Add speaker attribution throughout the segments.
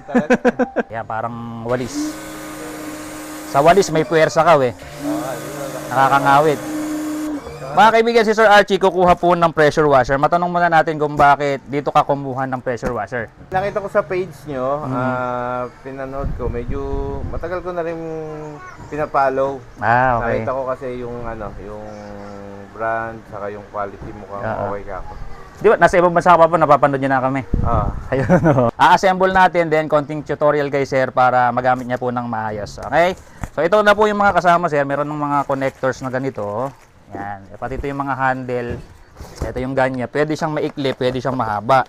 Speaker 1: talaga.
Speaker 2: Kaya parang walis. Sa walis may puwersa ka eh. Nakakangawit. Mga kaibigan, si Sir Archie kukuha po ng pressure washer. Matanong muna natin kung bakit dito ka kumuha ng pressure washer.
Speaker 1: Nakita ko sa page nyo, pinanood ko, medyo matagal ko na rin pinapollow.
Speaker 2: Ah, okay.
Speaker 1: Nakita ko kasi yung yung brand, saka yung quality mukhang okay ka ako.
Speaker 2: Di ba, nasa ibang bansa ka pa po, napapanood niyo na kami. Ayun. A-assemble natin din konting tutorial kay Sir para magamit niya po ng maayos. Okay? So ito na po yung mga kasama, Sir. Meron ng mga connectors na ganito. Yan. Pati ito yung mga handle. Ito yung ganyan. Pwede siyang maikli, pwede siyang mahaba.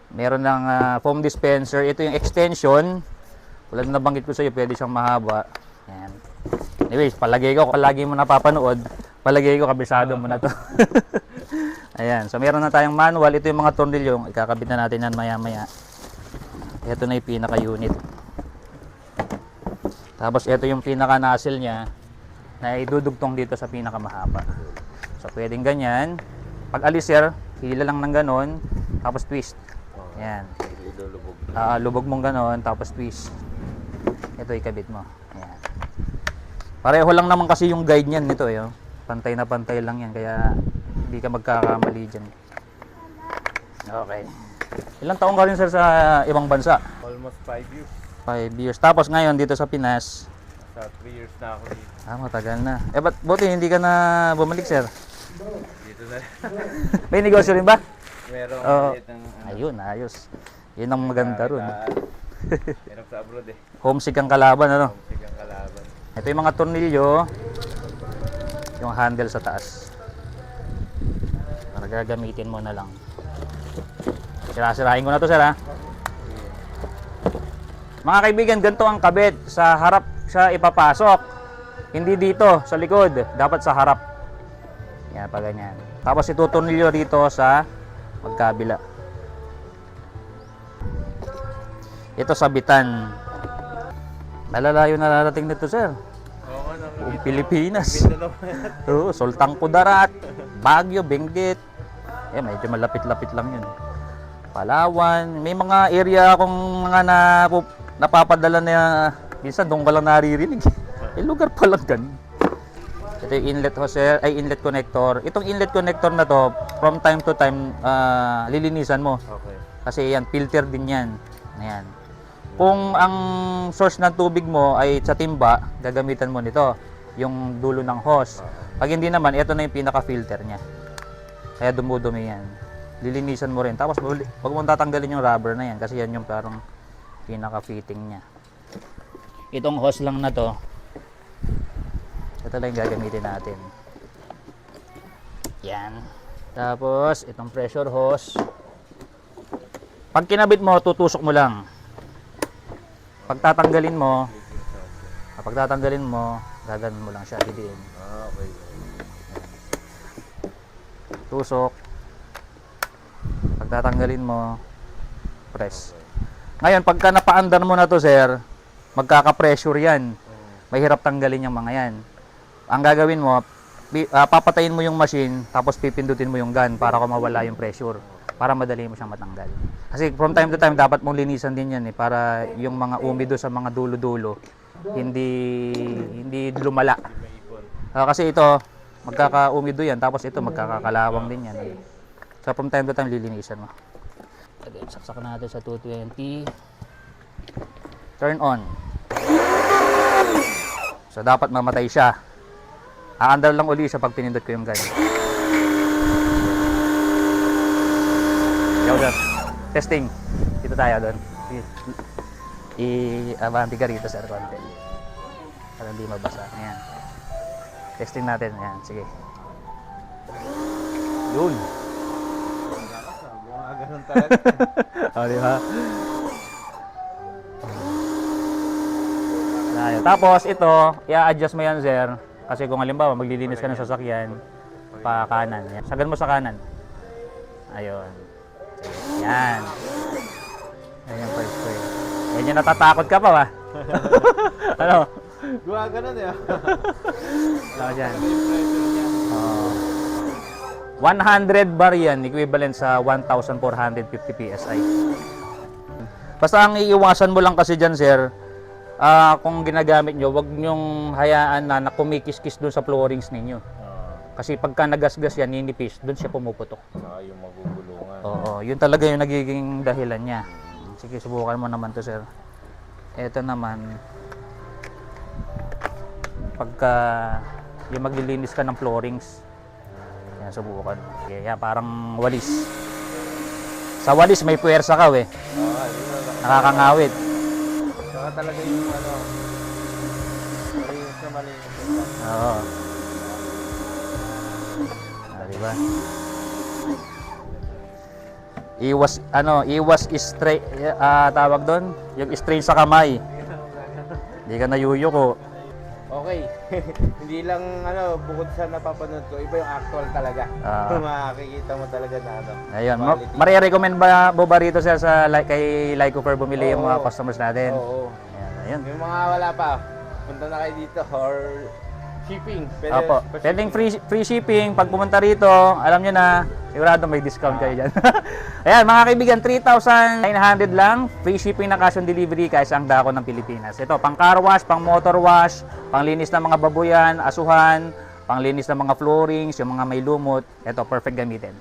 Speaker 2: Meron ng foam dispenser. Ito yung extension. Wala na nabanggit ko sa iyo, pwede siyang mahaba. Yan. Anyways, palagay ko, palagi mo napapanood, palagay ko kabisado mo na to. Ayan. So meron na tayong manual. Ito yung mga tornilyo. Ikakabit na natin yan maya-maya. Ito na yung pinaka-unit. Tapos ito yung pinaka-nozzle niya na idudugtong dito sa pinakamahaba. So pwedeng ganyan. Pag alis, Sir, hila lang ng ganon, tapos twist. Ayan. Lubog mong ganon, tapos twist. Ito ikabit mo. Ayan. Pareho lang naman kasi yung guide niyan nito. Pantay na pantay lang yan, kaya hindi ka magkakamali dyan. Okay. Ilang taong ka rin, Sir, sa ibang bansa?
Speaker 1: Almost 5 years.
Speaker 2: 5 years. Tapos ngayon dito sa Pinas,
Speaker 1: Sa 3 years na ako dito.
Speaker 2: matagal na. Ba't buti hindi ka na bumalik, Sir?
Speaker 1: Dito na.
Speaker 2: May negosyo rin ba?
Speaker 1: Merong maliit ng
Speaker 2: Ayun, ayos. Yun ang maganda ron.
Speaker 1: Meron sa abroad eh.
Speaker 2: Homesick ang kalaban, ano?
Speaker 1: Sigang kalaban.
Speaker 2: Ito yung mga tornilyo. Yung handle sa taas. Para gagamitin mo na lang. Sira-sirahin ko na to, Sir, ha? Mga kaibigan, ganito ang kabit. Sa harap siya ipapasok. Hindi dito, sa likod. Dapat sa harap. Yan, pa ganyan. Tapos itutornilyo dito sa magkabila. Ito sabitan. Malalayo na narating nito, Sir.
Speaker 1: Oo,
Speaker 2: Buong Pilipinas. Oo, Sultang Kudarat, Baguio, Benguet. Medyo malapit-lapit lang yun. Palawan. May mga area akong mga napapadala na minsan doon ka lang naririnig. Lugar pa lang ganun. Ito yung inlet hose, inlet connector. Itong inlet connector na to, from time to time, lilinisan mo.
Speaker 1: Okay.
Speaker 2: Kasi yan, filter din yan. Ayan. Kung ang source ng tubig mo ay sa timba, gagamitan mo nito, yung dulo ng hose. Pag hindi naman, ito na yung pinaka-filter niya. Kaya dumudumi yan. Lilinisan mo rin. Tapos, wag mo tatanggalin yung rubber na yan kasi yan yung parang pinaka-fitting niya. Itong hose lang na to, ito lang yung gagamitin natin. Yan. Tapos, itong pressure hose. Pag kinabit mo, tutusok mo lang. Pag tatanggalin mo, gaganon mo lang siya, didiin.
Speaker 1: Okay.
Speaker 2: Tusok. Pag tatanggalin mo, press. Ngayon, pagka napaandar mo na to, Sir, magkaka-pressure yan. Mahirap tanggalin yung mga yan. Ang gagawin mo, papatayin mo yung machine, tapos pipindutin mo yung gun para mawala yung pressure. Para madali mo siyang matanggal. Kasi from time to time, dapat mong linisan din yan para yung mga umido sa mga dulo-dulo, hindi lumala. Kasi ito, magkaka-umido yan, tapos ito magkakakalawang din yan. So from time to time, lilinisan mo. Again, saksak natin sa 220. Turn on. So dapat mamatay siya. Aandar lang uli siya pag pinindot ko yung gun. Yo, sir. Testing. Dito tayo doon. I-abanti ka rito, sir, konti. Para hindi mabasa. Ayan. Testing natin. Ayan, sige. Yun.
Speaker 1: Ganun talaga.
Speaker 2: Di ba? Ayan. Tapos ito, i-adjust mo yan, sir. Kasi kung halimbawa maglilinis ka ng sasakyan, pa kanan. Yan. Sagan mo sa kanan. Ayun. Yan. Ayan yung first way. Yan yung natatakot ka pa ba? Ano?
Speaker 1: Gumagano niya.
Speaker 2: Ano dyan? 100 bar yan, equivalent sa 1,450 PSI. Basta ang iiwasan mo lang kasi dyan, sir, kung ginagamit nyo, wag nyong hayaan na kumikis-kis doon sa floorings ninyo. Kasi pagka nagasgas yan, ninipis, doon siya pumuputok.
Speaker 1: Saka yung magugulungan.
Speaker 2: Oo, yun talaga yung nagiging dahilan niya. Sige, subukan mo naman to, sir. Ito naman, pagka yung maglilinis ka ng floorings, yan, subukan. Okay, yan, parang walis. Sa walis, may puwersa ka,
Speaker 1: Yun na.
Speaker 2: nakakangawit.
Speaker 1: Saka talaga yung malinis na malinis.
Speaker 2: Oo. Diba? Iwas strain, tawag doon, yung strain sa kamay. Hindi ka nayuyuko.
Speaker 1: Okay. Hindi lang bukod sa napapanood ko, iba yung actual talaga. Makikita mo talaga na
Speaker 2: Ayun,
Speaker 1: quality.
Speaker 2: marirecommend ba mo ba rito sir sa kay Lycofer bumili yung mga
Speaker 1: Oo.
Speaker 2: customers natin?
Speaker 1: Oo.
Speaker 2: Ayun.
Speaker 1: Yung mga wala pa, punta na kayo dito or shipping.
Speaker 2: Opo. Pwedeng free shipping. Pag pumunta rito, alam nyo na, sigurado may discount kayo dyan. Ayan, mga kaibigan, 3,900 lang. Free shipping na cash on delivery kahit saang dako ng Pilipinas. Ito, pang car wash, pang motor wash, pang linis ng mga babuyan, asuhan, pang linis ng mga floorings, yung mga may lumot. Ito, perfect gamitin.